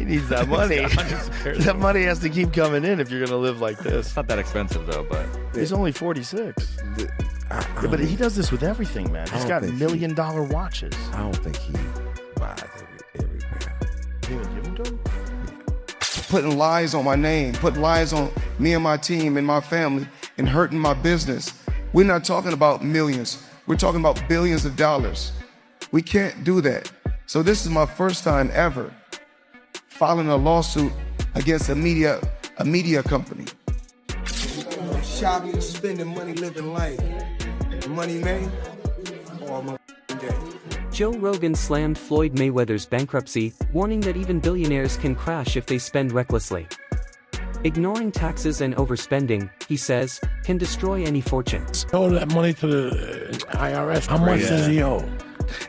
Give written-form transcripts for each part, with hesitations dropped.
needs that money. $100 That money has to keep coming in if you're going to live like this. It's not that expensive though, but He's only 46. Yeah, but he does this with everything, man. He's got $1 million watches. I don't think he buys every pair. You even give them to him? Putting lies on my name, putting lies on me and my team and my family, and hurting my business. We're not talking about millions. We're talking about billions of dollars. We can't do that. So this is my first time ever filing a lawsuit against a media company. Shopping, spending money, living life. Money made, all my day. Joe Rogan slammed Floyd Mayweather's bankruptcy, warning that even billionaires can crash if they spend recklessly. Ignoring taxes and overspending, he says, can destroy any fortune. Owe that money to the IRS. How much does he owe?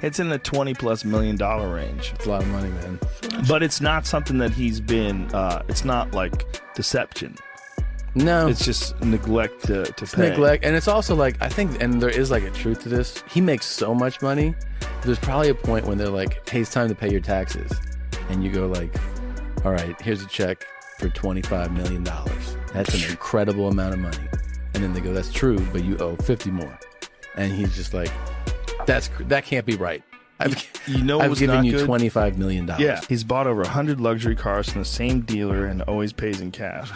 It's in the $20+ million range. It's a lot of money, man. But it's not something that he's been, it's not like deception. No. It's just neglect to pay. Neglect. And it's also like, I think, and there is like a truth to this. He makes so much money. There's probably a point when they're like, hey, it's time to pay your taxes. And you go like, all right, here's a check for $25 million. That's an incredible amount of money. And then they go, that's true, but you owe 50 more. And he's just like, that can't be right. I've given you $25 million. Yeah, he's bought over 100 luxury cars from the same dealer and always pays in cash.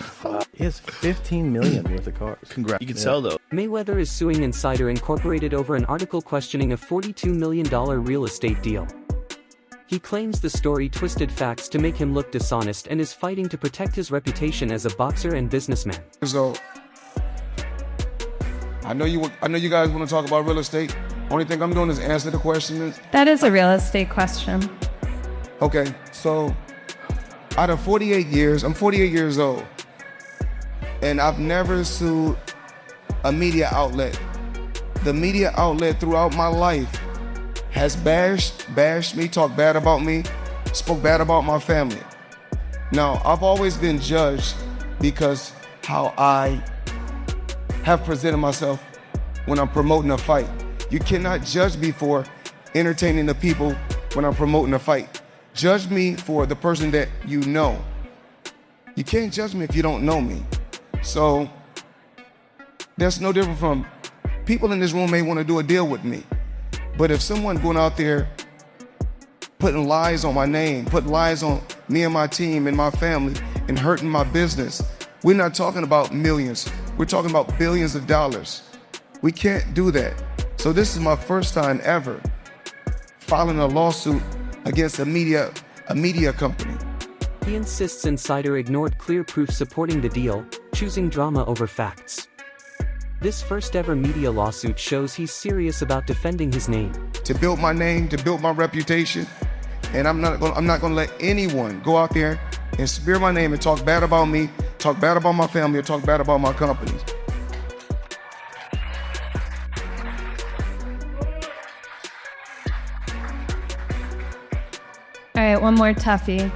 He has $15 million worth of cars. Congrats. You can sell those. Mayweather is suing Insider Incorporated over an article questioning a $42 million real estate deal. He claims the story twisted facts to make him look dishonest and is fighting to protect his reputation as a boxer and businessman. So, I know you guys want to talk about real estate. Only thing I'm doing is answer the question. That is a real estate question. Okay, so out of 48 years, I'm 48 years old, and I've never sued a media outlet. The media outlet throughout my life has bashed me, talked bad about me, spoke bad about my family. Now, I've always been judged because how I have presented myself when I'm promoting a fight. You cannot judge me for entertaining the people when I'm promoting a fight. Judge me for the person that you know. You can't judge me if you don't know me. So that's no different from people in this room may want to do a deal with me. But if someone going out there putting lies on my name, putting lies on me and my team and my family and hurting my business, we're not talking about millions. We're talking about billions of dollars. We can't do that. So this is my first time ever filing a lawsuit against a media company. He insists Insider ignored clear proof supporting the deal, choosing drama over facts. This first ever media lawsuit shows he's serious about defending his name. To build my name, to build my reputation, and I'm not gonna let anyone go out there and smear my name and talk bad about me, talk bad about my family, or talk bad about my companies. All right, one more toughie.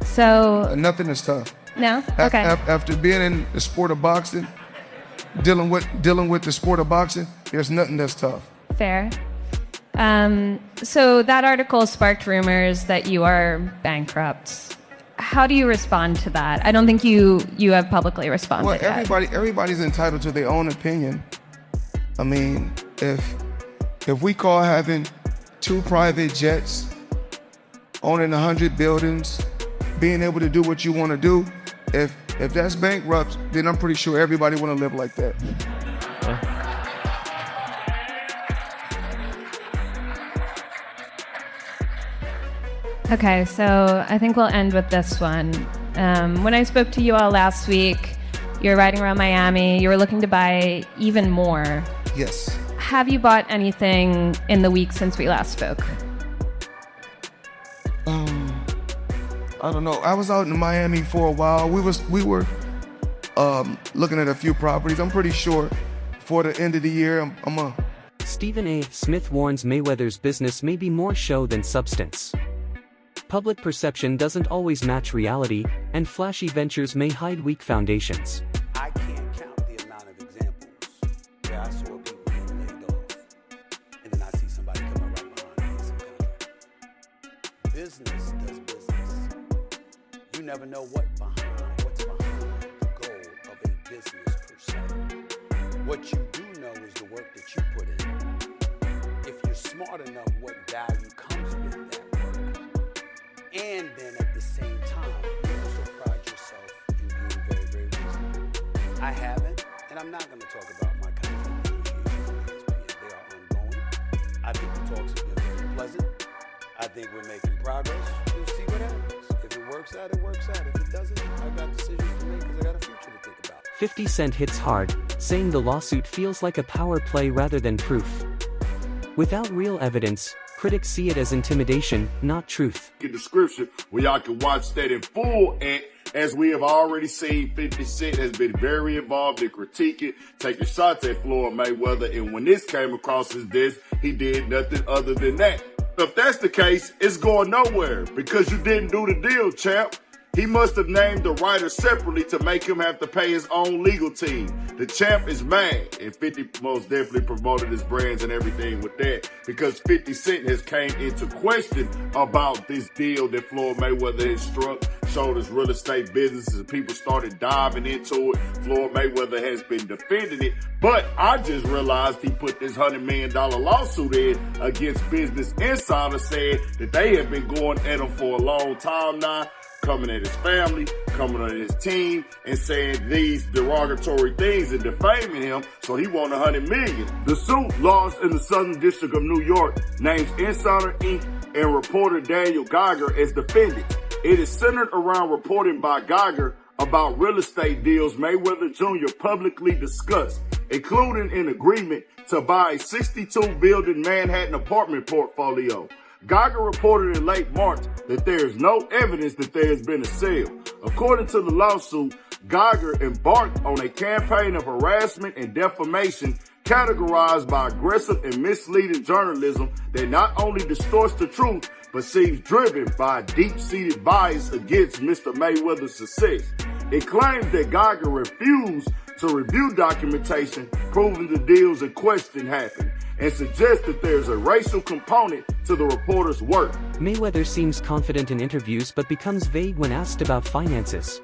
So Nothing is tough. no, okay. After being in the sport of boxing, dealing with the sport of boxing, there's nothing that's tough. Fair. So that article sparked rumors that you are bankrupt. How do you respond to that? I don't think you have publicly responded. Well, everybody's entitled to their own opinion. I mean, if we call having 2 private jets, owning 100 buildings, being able to do what you want to do, if that's bankrupt, then I'm pretty sure everybody want to live like that. Okay, so I think we'll end with this one. When I spoke to you all last week, you were riding around Miami, you were looking to buy even more. Yes. Have you bought anything in the week since we last spoke? I don't know. I was out in Miami for a while. We were looking at a few properties. I'm pretty sure for the end of the year, Stephen A. Smith warns Mayweather's business may be more show than substance. Public perception doesn't always match reality, and flashy ventures may hide weak foundations. I can't count the amount of examples where I saw people being laid off, and then I see somebody coming right behind me and some contract. Business does business. you never know what's behind the goal of a business per se. What you do know is the work that you put in. If you're smart enough, what value comes with that work. And then at the same time, you also pride yourself in being very, very reasonable. I haven't, and I'm not going to talk about my contract negotiations with ESPN. They are ongoing. I think the talks have been very pleasant. I think we're making progress. We'll see what happens. If it works out, it works out. If it doesn't, I've got decisions to make because I got a future to think about. 50 Cent hits hard, saying the lawsuit feels like a power play rather than proof. Without real evidence, critics see it as intimidation, not truth. Description where y'all can watch that in full, and as we have already seen, 50 Cent has been very involved in critiquing, taking shots at Floyd Mayweather, and when this came across his desk, he did nothing other than that. If that's the case, it's going nowhere because you didn't do the deal, champ. He must have named the writer separately to make him have to pay his own legal team. The champ is mad, and 50 most definitely promoted his brands and everything with that because 50 Cent has came into question about this deal that Floyd Mayweather has struck, showed his real estate businesses, and people started diving into it. Floyd Mayweather has been defending it, but I just realized he put this $100 million lawsuit in against Business Insider, saying that they have been going at him for a long time now, coming at his family, coming at his team, and saying these derogatory things and defaming him, so he won $100 million. The suit, lodged in the Southern District of New York, names Insider Inc. and reporter Daniel Geiger as defendants. It is centered around reporting by Geiger about real estate deals Mayweather Jr. publicly discussed, including an agreement to buy a 62-building Manhattan apartment portfolio. Geiger reported in late March that there is no evidence that there has been a sale. According to the lawsuit, Geiger embarked on a campaign of harassment and defamation categorized by aggressive and misleading journalism that not only distorts the truth, but seems driven by a deep-seated bias against Mr. Mayweather's success. It claims that Geiger refused to review documentation proving the deals in question happened, and suggests that there's a racial component to the reporter's work. Mayweather seems confident in interviews but becomes vague when asked about finances.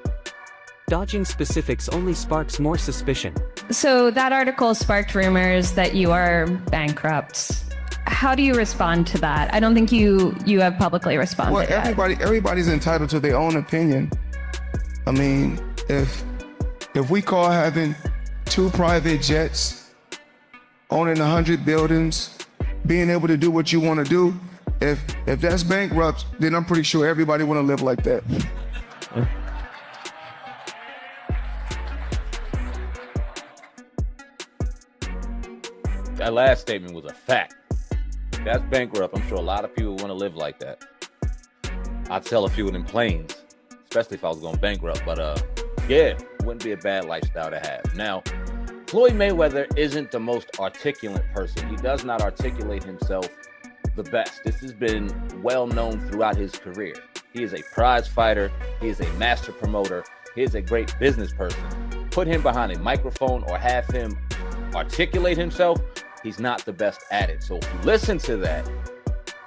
Dodging specifics only sparks more suspicion. So that article sparked rumors that you are bankrupt. How do you respond to that? I don't think you have publicly responded. Well, everybody's entitled to their own opinion. I mean, if we call having 2 private jets, owning 100 buildings, being able to do what you want to do, if that's bankrupt, then I'm pretty sure everybody want to live like that. That last statement was a fact. If that's bankrupt, I'm sure a lot of people want to live like that. I'd sell a few of them planes, especially if I was going bankrupt. But yeah, it wouldn't be a bad lifestyle to have. Now, Floyd Mayweather isn't the most articulate person. He does not articulate himself the best. This has been well known throughout his career. He is a prize fighter. He is a master promoter. He is a great business person. Put him behind a microphone or have him articulate himself, he's not the best at it. So if you listen to that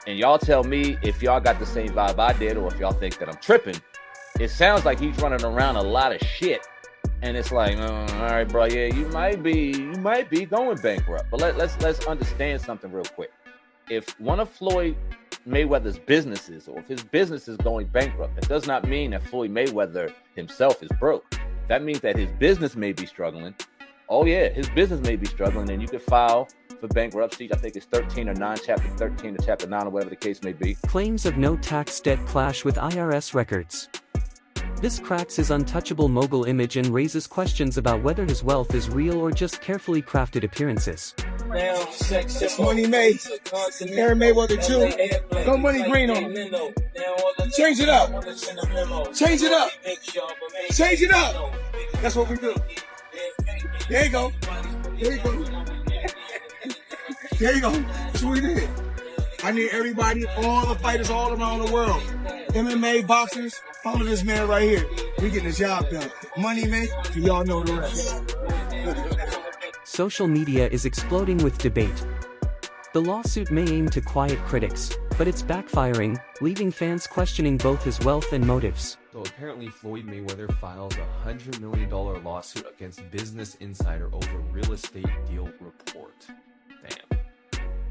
and y'all tell me if y'all got the same vibe I did or if y'all think that I'm tripping, it sounds like he's running around a lot of shit. And it's like, all right, bro, yeah, you might be going bankrupt. But let's understand something real quick. If one of Floyd Mayweather's businesses, or if his business is going bankrupt, that does not mean that Floyd Mayweather himself is broke. That means that his business may be struggling. Oh yeah, his business may be struggling, and you could file for bankruptcy. I think it's 13 or 9, chapter 13 or chapter 9, or whatever the case may be. Claims of no tax debt clash with IRS records. This cracks his untouchable mogul image and raises questions about whether his wealth is real or just carefully crafted appearances. Now, it's Money May, Aaron Mayweather too. Go Money Green on him. Change it up. Change it up. Change it up. That's what we do. There you go. There you go. There you go. That's what we did. I need everybody, all the fighters all around the world. MMA, boxers, follow this man right here. We getting the job done. Money May, y'all know the rest. Social media is exploding with debate. The lawsuit may aim to quiet critics, but it's backfiring, leaving fans questioning both his wealth and motives. So apparently Floyd Mayweather files a $100 million lawsuit against Business Insider over real estate deal report. Damn,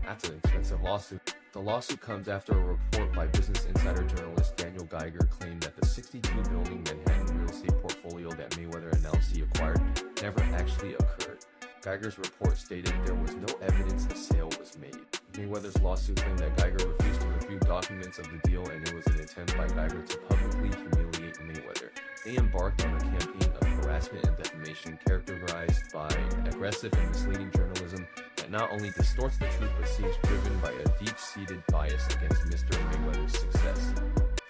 that's an expensive lawsuit. The lawsuit comes after a report by Business Insider journalist Daniel Geiger claimed that the 62-building Manhattan real estate portfolio that Mayweather announced he acquired never actually occurred. Geiger's report stated there was no evidence the sale was made. Mayweather's lawsuit claimed that Geiger refused to review documents of the deal and it was an attempt by Geiger to publicly humiliate Mayweather. They embarked on a campaign of harassment and defamation characterized by aggressive and misleading journalism that not only distorts the truth but seems driven by a deep-seated bias against Mr. Mayweather's success,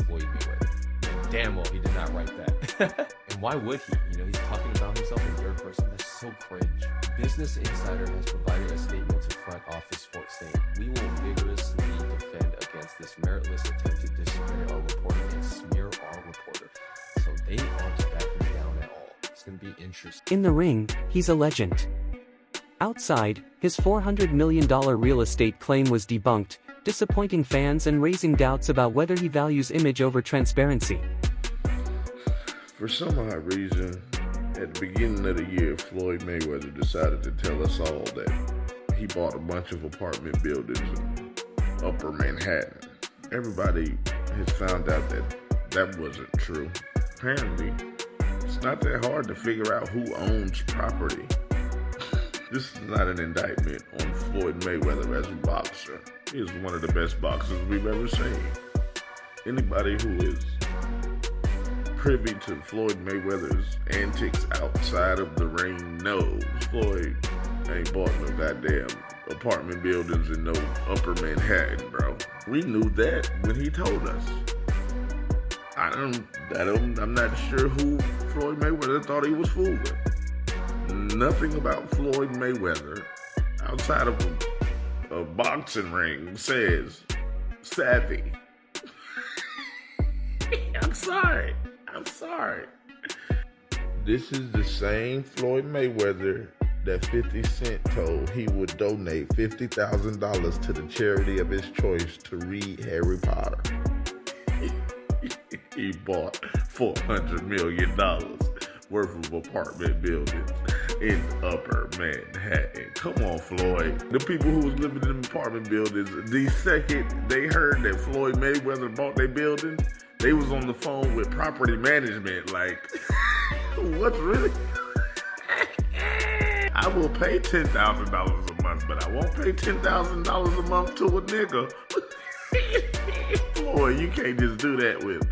Floyd Mayweather. Damn well he did not write that. And why would he? You know, he's talking about himself in third person. That's so cringe. Business Insider has provided a statement to Front Office Sports saying, "We will vigorously defend against this meritless attempt to discredit our reporter and smear our reporter." So they aren't backing down at all. It's going to be interesting. In the ring, he's a legend. Outside, his $400 million real estate claim was debunked, disappointing fans and raising doubts about whether he values image over transparency. For some odd reason, at the beginning of the year, Floyd Mayweather decided to tell us all that he bought a bunch of apartment buildings in Upper Manhattan. Everybody has found out that that wasn't true. Apparently, it's not that hard to figure out who owns property. This is not an indictment on Floyd Mayweather as a boxer. He is one of the best boxers we've ever seen. Anybody who is privy to Floyd Mayweather's antics outside of the ring knows Floyd ain't bought no goddamn apartment buildings in no Upper Manhattan, bro. We knew that when he told us. I'm not sure who Floyd Mayweather thought he was fooling. Nothing about Floyd Mayweather outside of a boxing ring says savvy. I'm sorry. This is the same Floyd Mayweather that 50 Cent told he would donate $50,000 to the charity of his choice to read Harry Potter. He bought $400 million worth of apartment buildings in Upper Manhattan. Come on, Floyd. The people who was living in apartment buildings, the second they heard that Floyd Mayweather bought their building, they was on the phone with property management, like, what's really? I will pay $10,000 a month, but I won't pay $10,000 a month to a nigga. Floyd, you can't just do that with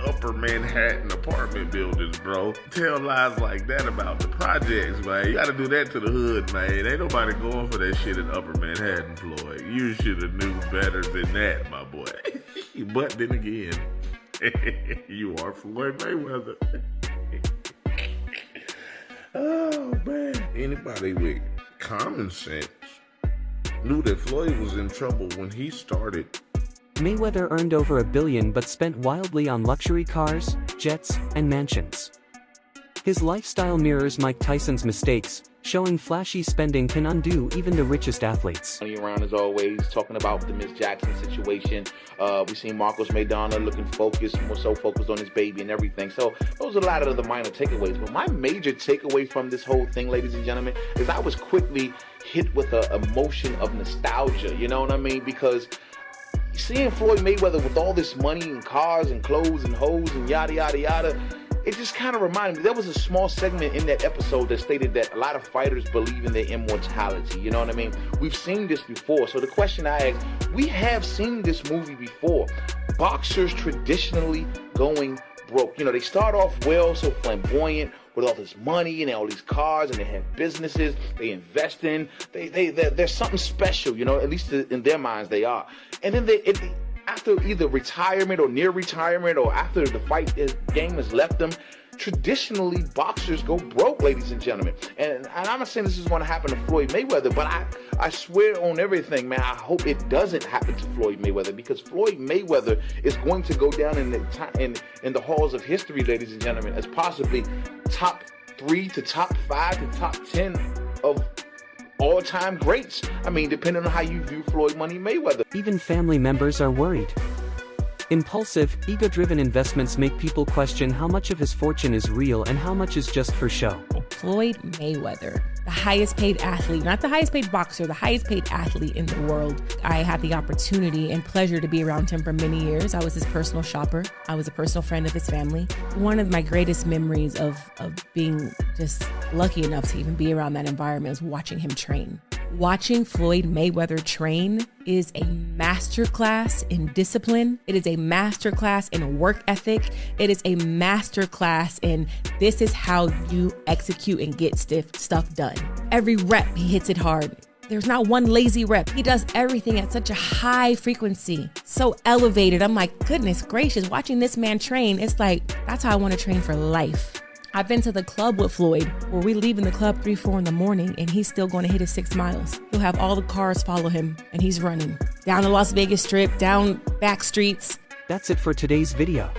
Upper Manhattan apartment buildings, bro. Tell lies like that about the projects, man. You gotta do that to the hood, man. Ain't nobody going for that shit in Upper Manhattan, Floyd. You should have knew better than that, my boy. But then again, you are Floyd Mayweather. Oh, man. Anybody with common sense knew that Floyd was in trouble when he started. Mayweather earned over $1 billion but spent wildly on luxury cars, jets, and mansions. His lifestyle mirrors Mike Tyson's mistakes, showing flashy spending can undo even the richest athletes. Around as always, talking about the Miss Jackson situation. We've seen Marcos Maidana looking focused, more so focused on his baby and everything. So those are a lot of the minor takeaways. But my major takeaway from this whole thing, ladies and gentlemen, is I was quickly hit with an emotion of nostalgia. You know what I mean? Because seeing Floyd Mayweather with all this money and cars and clothes and hoes and yada, yada, yada, it just kind of reminded me. There was a small segment in that episode that stated that a lot of fighters believe in their immortality. You know what I mean? We've seen this before. So the question I ask, we have seen this movie before. Boxers traditionally going broke. You know, they start off well, so flamboyant, with all this money and all these cars, and they have businesses they invest in. They're something special, you know, at least in their minds they are. And then after either retirement or near retirement or after the fight game has left them, traditionally boxers go broke, ladies and gentlemen. And I'm not saying this is going to happen to Floyd Mayweather, but I swear on everything, man, I hope it doesn't happen to Floyd Mayweather, because Floyd Mayweather is going to go down in the halls of history, ladies and gentlemen, as possibly top 3 to top 5 to top 10 of all-time greats. I mean, depending on how you view Floyd Money Mayweather. Even family members are worried. Impulsive, ego-driven investments make people question how much of his fortune is real and how much is just for show. Floyd Mayweather, the highest paid athlete, not the highest paid boxer, the highest paid athlete in the world. I had the opportunity and pleasure to be around him for many years. I was his personal shopper. I was a personal friend of his family. One of my greatest memories of being just lucky enough to even be around that environment was watching him train. Watching Floyd Mayweather train is a masterclass in discipline. It is a masterclass in work ethic. It is a masterclass in this is how you execute and get stuff done. Every rep, he hits it hard. There's not one lazy rep. He does everything at such a high frequency, so elevated. I'm like, goodness gracious, watching this man train, it's like, that's how I want to train for life. I've been to the club with Floyd where we leave in the club 3, 4 in the morning and he's still going to hit his 6 miles. He'll have all the cars follow him and he's running down the Las Vegas Strip, down back streets. That's it for today's video.